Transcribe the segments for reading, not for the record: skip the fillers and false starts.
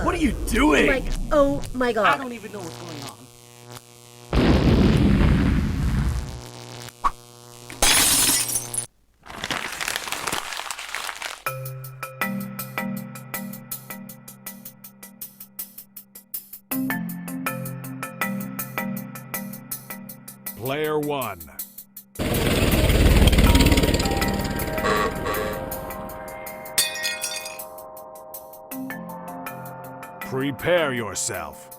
What are you doing? Oh my god. I don't even know what's going on. Player one. Prepare yourself.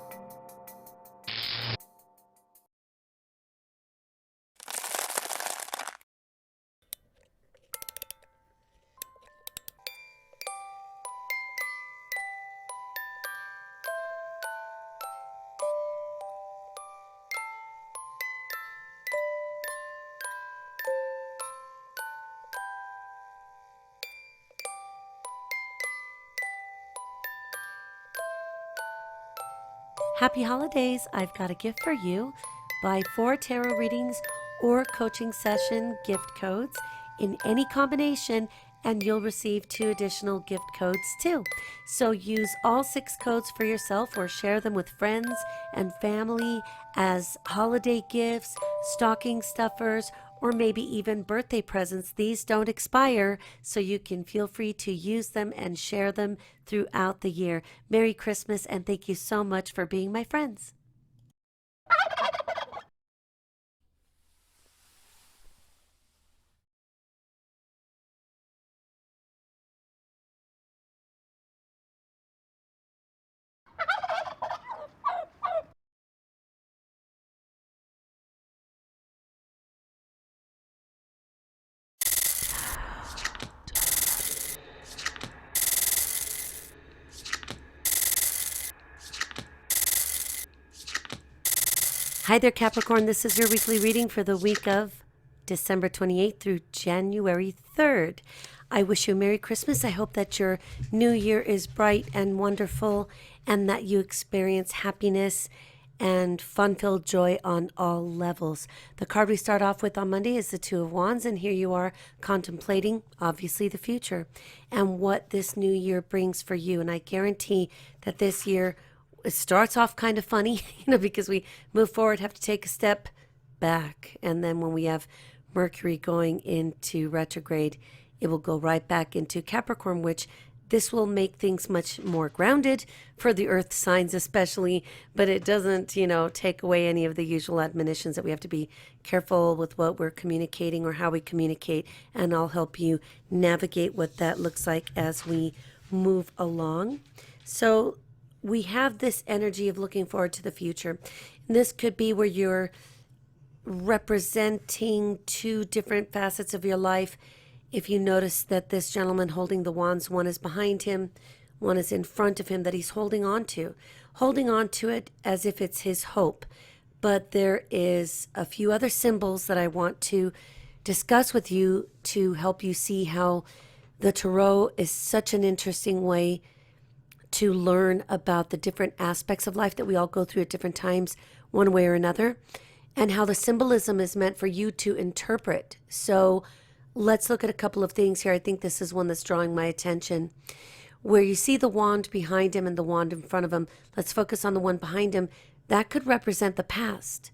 Happy holidays. I've got a gift for you. Buy 4 tarot readings or coaching session gift codes in any combination and you'll receive 2 additional gift codes too. So use all 6 codes for yourself or share them with friends and family as holiday gifts, stocking stuffers, or maybe even birthday presents. These don't expire, so you can feel free to use them and share them throughout the year. Merry Christmas, and thank you so much for being my friends. Hi there, Capricorn. This is your weekly reading for the week of December 28th through January 3rd. I wish you a Merry Christmas. I hope that your new year is bright and wonderful and that you experience happiness and fun-filled joy on all levels. The card we start off with on Monday is the Two of Wands, and here you are contemplating, obviously, the future and what this new year brings for you. And I guarantee that this year it starts off kind of funny, because we move forward, have to take a step back. And then when we have Mercury going into retrograde, it will go right back into Capricorn, which this will make things much more grounded for the earth signs especially, but it doesn't, take away any of the usual admonitions that we have to be careful with what we're communicating or how we communicate. And I'll help you navigate what that looks like as we move along. So we have this energy of looking forward to the future. And this could be where you're representing 2 different facets of your life. If you notice that this gentleman holding the wands, one is behind him, one is in front of him that he's holding on to it as if it's his hope. But there is a few other symbols that I want to discuss with you to help you see how the tarot is such an interesting way to learn about the different aspects of life that we all go through at different times, one way or another, and how the symbolism is meant for you to interpret. So let's look at a couple of things here. I think this is one that's drawing my attention. Where you see the wand behind him and the wand in front of him, let's focus on the one behind him. That could represent the past.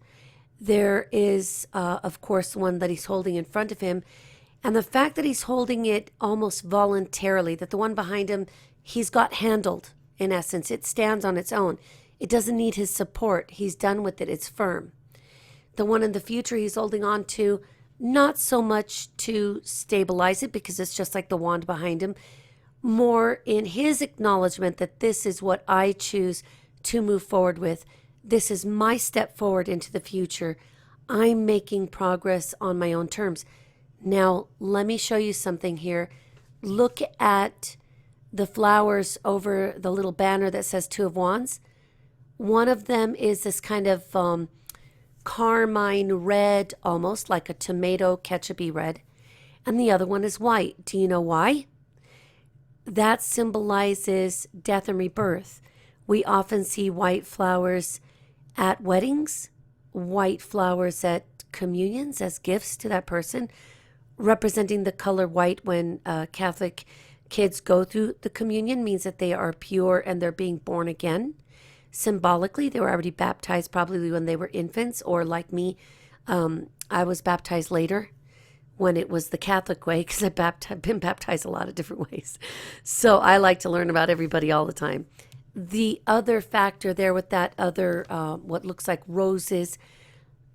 There is, of course, the one that he's holding in front of him. And the fact that he's holding it almost voluntarily, that the one behind him, he's got handled, in essence. It stands on its own. It doesn't need his support. He's done with it. It's firm. The one in the future he's holding on to, not so much to stabilize it because it's just like the wand behind him, more in his acknowledgement that this is what I choose to move forward with. This is my step forward into the future. I'm making progress on my own terms. Now, let me show you something here. look at the flowers over the little banner that says Two of Wands. One of them is this kind of carmine red, almost like a tomato ketchup-y red. And the other one is white. Do you know why? That symbolizes death and rebirth. We often see white flowers at weddings, white flowers at communions as gifts to that person, representing the color white when Catholic kids go through the communion means that they are pure and they're being born again. Symbolically, they were already baptized probably when they were infants, or like me, I was baptized later when it was the Catholic way, because I've been baptized a lot of different ways. So I like to learn about everybody all the time. The other factor there with that other, what looks like roses,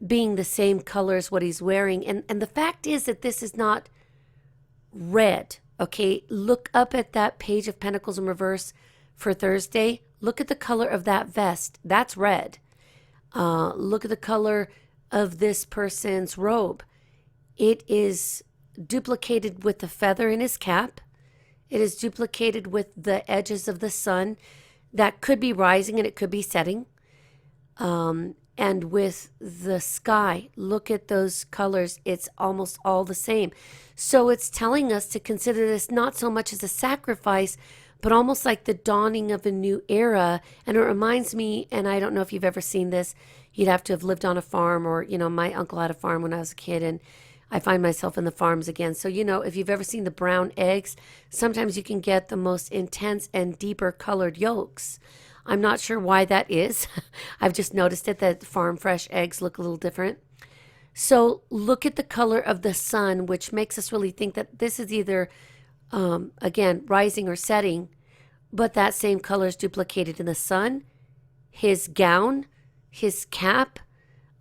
being the same color as what he's wearing. And the fact is that this is not red, okay? Look up at that page of Pentacles in reverse for Thursday. Look at the color of that vest. That's red. Look at the color of this person's robe. It is duplicated with the feather in his cap. It is duplicated with the edges of the sun. That could be rising and it could be setting. And with the sky, look at those colors. It's almost all the same. So it's telling us to consider this not so much as a sacrifice, but almost like the dawning of a new era. And it reminds me, and I don't know if you've ever seen this, you'd have to have lived on a farm, or, my uncle had a farm when I was a kid, and I find myself in the farms again. So, if you've ever seen the brown eggs, sometimes you can get the most intense and deeper colored yolks. I'm not sure why that is. I've just noticed it, that farm fresh eggs look a little different. So look at the color of the sun, which makes us really think that this is either, again, rising or setting, but that same color is duplicated in the sun, his gown, his cap,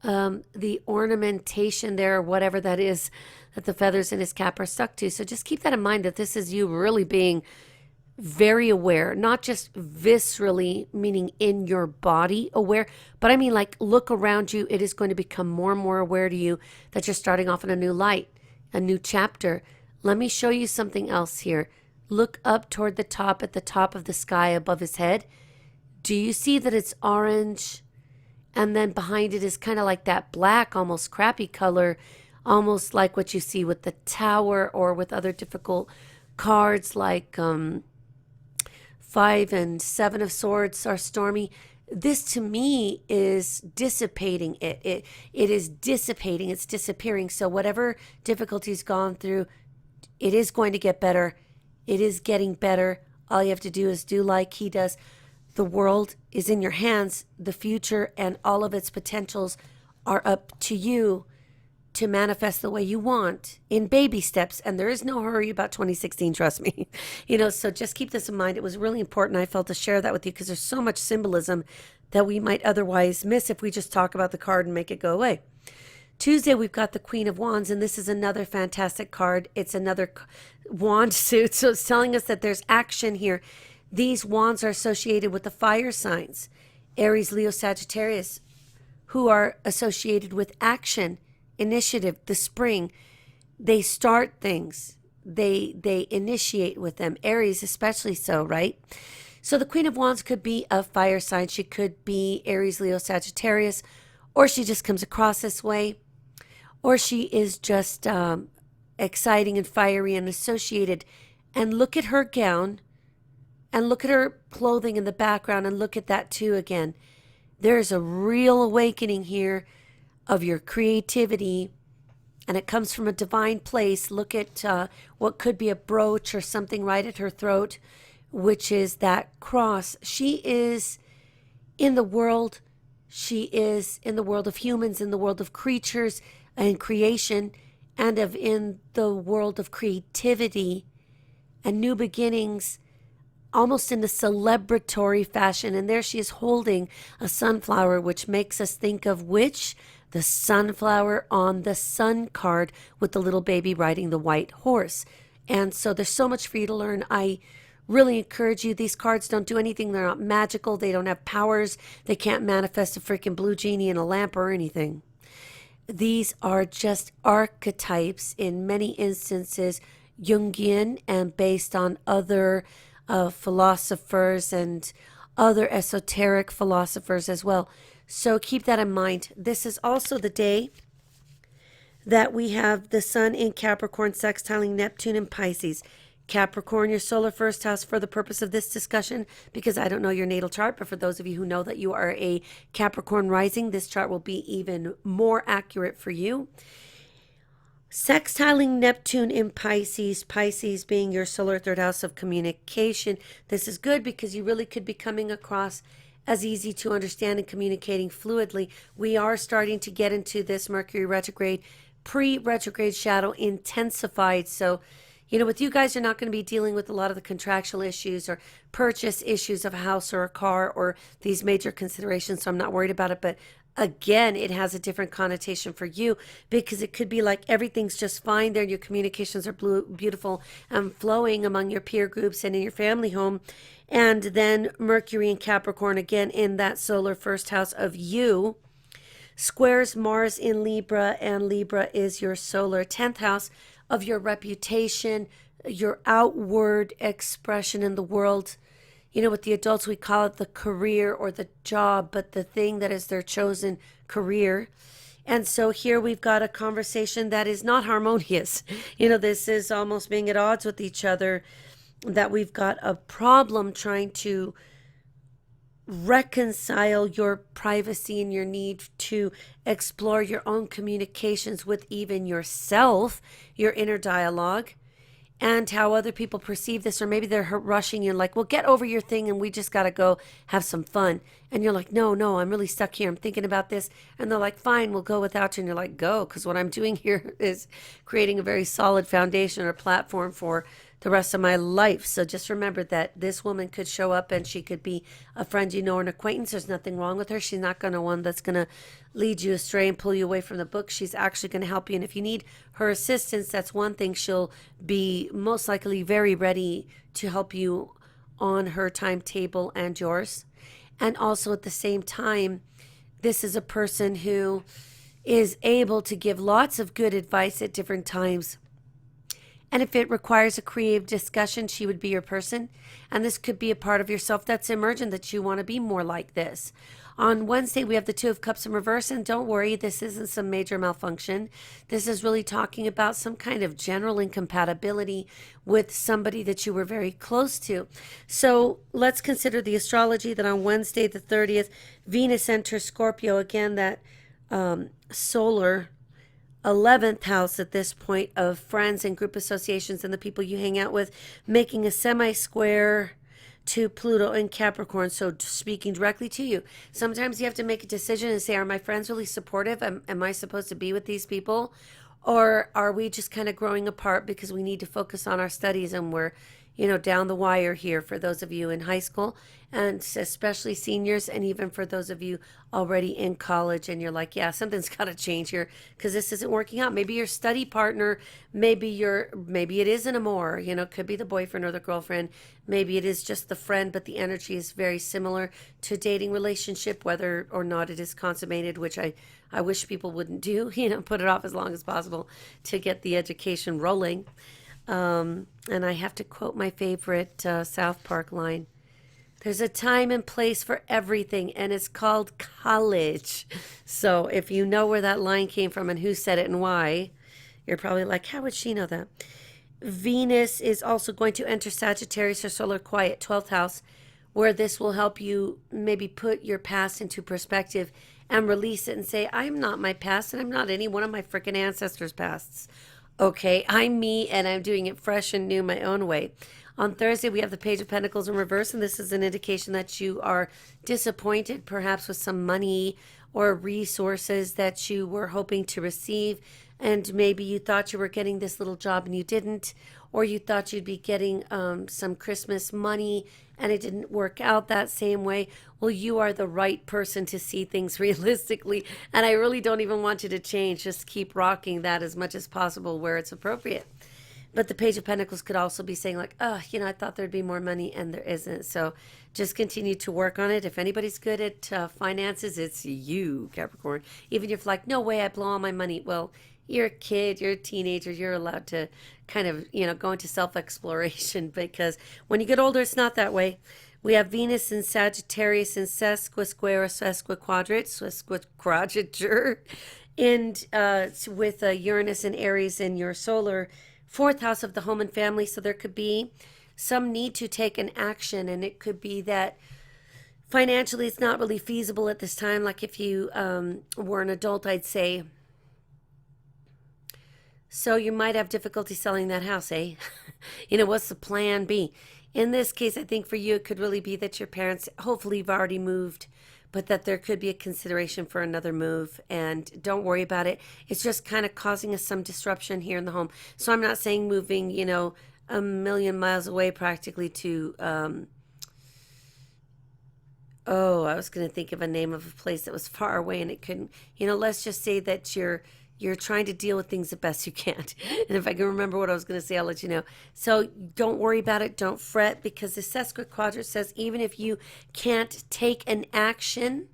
the ornamentation there, or whatever that is that the feathers in his cap are stuck to. So just keep that in mind, that this is you really being very aware, not just viscerally, meaning in your body aware, but I mean like look around you. It is going to become more and more aware to you that you're starting off in a new light, a new chapter. Let me show you something else here. Look up toward the top, at the top of the sky above his head. Do you see that it's orange? And then behind it is kind of like that black, almost crappy color, almost like what you see with the Tower or with other difficult cards like 5 and 7 of Swords are stormy. This to me is dissipating it. It is dissipating. It's disappearing. So whatever difficulty's gone through, it is going to get better. It is getting better. All you have to do is do like he does. The world is in your hands. The future and all of its potentials are up to you to manifest the way you want in baby steps. And there is no hurry about 2016, trust me. So just keep this in mind. It was really important. I felt to share that with you because there's so much symbolism that we might otherwise miss if we just talk about the card and make it go away. Tuesday, we've got the Queen of Wands, and this is another fantastic card. It's another wand suit. So it's telling us that there's action here. These wands are associated with the fire signs, Aries, Leo, Sagittarius, who are associated with action, initiative, the spring. They start things. They initiate with them. Aries especially so, right? So the Queen of Wands could be a fire sign. She could be Aries, Leo, Sagittarius, or she just comes across this way, or she is just exciting and fiery and associated. And look at her gown. And look at her clothing in the background, and look at that too again. There's a real awakening here of your creativity, and it comes from a divine place. Look at what could be a brooch or something right at her throat, which is that cross. She is in the world. She is in the world of humans, in the world of creatures and creation, and in the world of creativity and new beginnings, almost in a celebratory fashion. And there she is holding a sunflower, which makes us think of which? The sunflower on the sun card with the little baby riding the white horse. And so there's so much for you to learn. I really encourage you. These cards don't do anything. They're not magical. They don't have powers. They can't manifest a freaking blue genie in a lamp or anything. These are just archetypes in many instances. Jungian and based on other philosophers and other esoteric philosophers as well. So keep that in mind. This is also the day that we have the Sun in Capricorn sextiling Neptune in Pisces. Capricorn, your solar first house for the purpose of this discussion, because I don't know your natal chart, but for those of you who know that you are a Capricorn rising, this chart will be even more accurate for you. Sextiling Neptune in Pisces, Pisces being your solar third house of communication. This is good because you really could be coming across as easy to understand and communicating fluidly. We are starting to get into this Mercury retrograde, pre-retrograde shadow intensified. So, you know, with you guys, you're not going to be dealing with a lot of the contractual issues or purchase issues of a house or a car or these major considerations. So I'm not worried about it. But again, it has a different connotation for you because it could be like everything's just fine there. Your communications are beautiful and flowing among your peer groups and in your family home. And then Mercury and Capricorn, again, in that solar first house of you, squares Mars in Libra, and Libra is your solar 10th house of your reputation, your outward expression in the world. You know, with the adults, we call it the career or the job, but the thing that is their chosen career. And so here we've got a conversation that is not harmonious. You know, this is almost being at odds with each other, that we've got a problem trying to reconcile your privacy and your need to explore your own communications with even yourself, your inner dialogue, and how other people perceive this. Or maybe they're rushing you like, well, get over your thing and we just got to go have some fun. And you're like, no, I'm really stuck here. I'm thinking about this. And they're like, fine, we'll go without you. And you're like, go, because what I'm doing here is creating a very solid foundation or platform for the rest of my life. So just remember that this woman could show up and she could be a friend you know or an acquaintance. There's nothing wrong with her. She's not going to one that's going to lead you astray and pull you away from the book. She's actually going to help you. And if you need her assistance, that's one thing. She'll be most likely very ready to help you on her timetable and yours. And also at the same time, this is a person who is able to give lots of good advice at different times. And if it requires a creative discussion, she would be your person. And this could be a part of yourself that's emergent, that you want to be more like this. On Wednesday, we have the Two of Cups in reverse. And don't worry, this isn't some major malfunction. This is really talking about some kind of general incompatibility with somebody that you were very close to. So let's consider the astrology that on Wednesday, the 30th, Venus enters Scorpio. Again, that solar 11th house at this point of friends and group associations and the people you hang out with, making a semi-square to Pluto in Capricorn. So speaking directly to you. Sometimes you have to make a decision and say, are my friends really supportive? Am I supposed to be with these people? Or are we just kind of growing apart because we need to focus on our studies and we're, you know, down the wire here for those of you in high school and especially seniors, and even for those of you already in college and you're like, yeah, something's got to change here because this isn't working out. Maybe your study partner, maybe it is an amor, you know, it could be the boyfriend or the girlfriend. Maybe it is just the friend, but the energy is very similar to a dating relationship, whether or not it is consummated, which I wish people wouldn't do, you know, put it off as long as possible to get the education rolling. And I have to quote my favorite South Park line. There's a time and place for everything, and it's called college. So if you know where that line came from and who said it and why, you're probably like, how would she know that? Venus is also going to enter Sagittarius or solar quiet, 12th house, where this will help you maybe put your past into perspective and release it and say, I'm not my past and I'm not any one of my freaking ancestors' pasts. Okay, I'm me and I'm doing it fresh and new my own way. On Thursday, we have the Page of Pentacles in reverse, and this is an indication that you are disappointed, perhaps with some money or resources that you were hoping to receive, and maybe you thought you were getting this little job and you didn't, or you thought you'd be getting some Christmas money and it didn't work out that same way. Well, you are the right person to see things realistically, and I really don't even want you to change. Just keep rocking that as much as possible where it's appropriate. But the Page of Pentacles could also be saying like, oh, you know, I thought there'd be more money and there isn't. So just continue to work on it. If anybody's good at finances, it's you, Capricorn. Even if like, no way, I blow all my money. Well, you're a kid, you're a teenager, you're allowed to kind of, go into self-exploration because when you get older, it's not that way. We have Venus in Sagittarius in sesquisquare, sesquiquadrature, and with Uranus and Aries in your solar fourth house of the home and family. So there could be some need to take an action, and it could be that financially it's not really feasible at this time. Like if you were an adult, I'd say. So you might have difficulty selling that house, eh? What's the plan B? In this case, I think for you, it could really be that your parents, hopefully you've already moved, but that there could be a consideration for another move. And don't worry about it. It's just kind of causing us some disruption here in the home. So I'm not saying moving, a million miles away practically to, I was going to think of a name of a place that was far away and it couldn't, let's just say that you're trying to deal with things the best you can. And if I can remember what I was going to say, I'll let you know. So don't worry about it. Don't fret, because the sesquiquadrate says even if you can't take an action,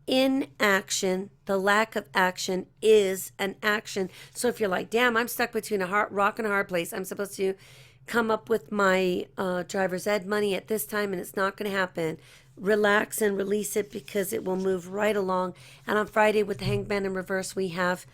inaction, the lack of action is an action. So if you're like, damn, I'm stuck between a rock and a hard place. I'm supposed to come up with my driver's ed money at this time and it's not going to happen. Relax and release it because it will move right along. And on Friday with the Hanged Man in reverse, we have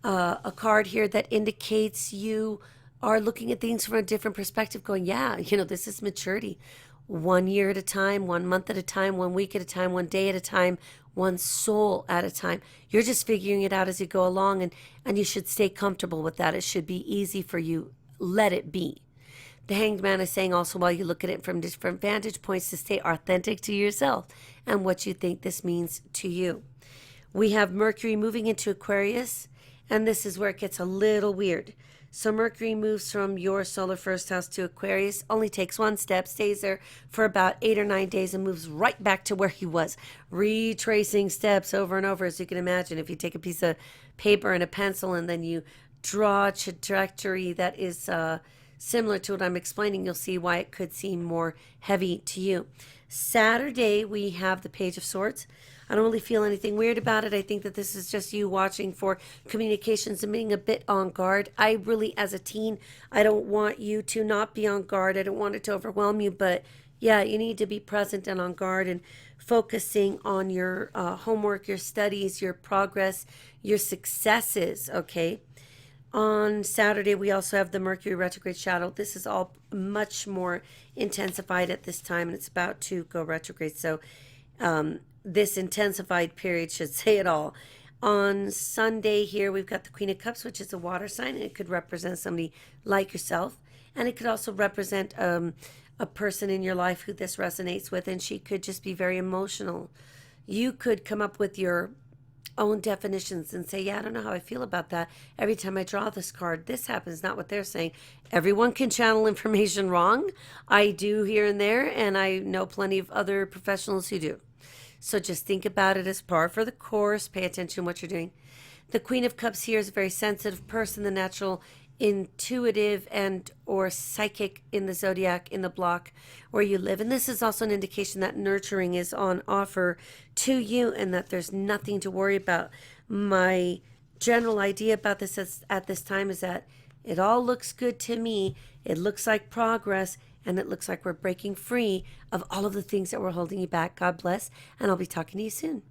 a card here that indicates you are looking at things from a different perspective, going, yeah, this is maturity. 1 year at a time, 1 month at a time, 1 week at a time, 1 day at a time, one soul at a time. You're just figuring it out as you go along, and you should stay comfortable with that. It should be easy for you. Let it be. The Hanged Man is saying also, while you look at it from different vantage points, to stay authentic to yourself and what you think this means to you. We have Mercury moving into Aquarius, and this is where it gets a little weird. So Mercury moves from your solar first house to Aquarius, only takes one step, stays there for about 8 or 9 days, and moves right back to where he was, retracing steps over and over, as you can imagine. If you take a piece of paper and a pencil and then you draw a trajectory that is similar to what I'm explaining, you'll see why it could seem more heavy to you. Saturday, we have the Page of Swords. I don't really feel anything weird about it. I think that this is just you watching for communications and being a bit on guard. I really, as a teen, I don't want you to not be on guard. I don't want it to overwhelm you, but yeah, you need to be present and on guard and focusing on your homework, your studies, your progress, your successes, okay? On Saturday, we also have the Mercury retrograde shadow. This is all much more intensified at this time, and it's about to go retrograde. So this intensified period should say it all. On Sunday here, we've got the Queen of Cups, which is a water sign, and it could represent somebody like yourself. And it could also represent a person in your life who this resonates with, and she could just be very emotional. You could come up with your own definitions and say, yeah, I don't know how I feel about that. Every time I draw this card, this happens, not what they're saying. Everyone can channel information wrong. I do here and there, and I know plenty of other professionals who do. So just think about it as par for the course. Pay attention to what you're doing. The Queen of Cups here is a very sensitive person, the natural intuitive and or psychic in the zodiac, in the block where you live. And this is also an indication that nurturing is on offer to you and that there's nothing to worry about. My general idea about this at this time is that it all looks good to me. It looks like progress, and it looks like we're breaking free of all of the things that were holding you back. God bless, and I'll be talking to you soon.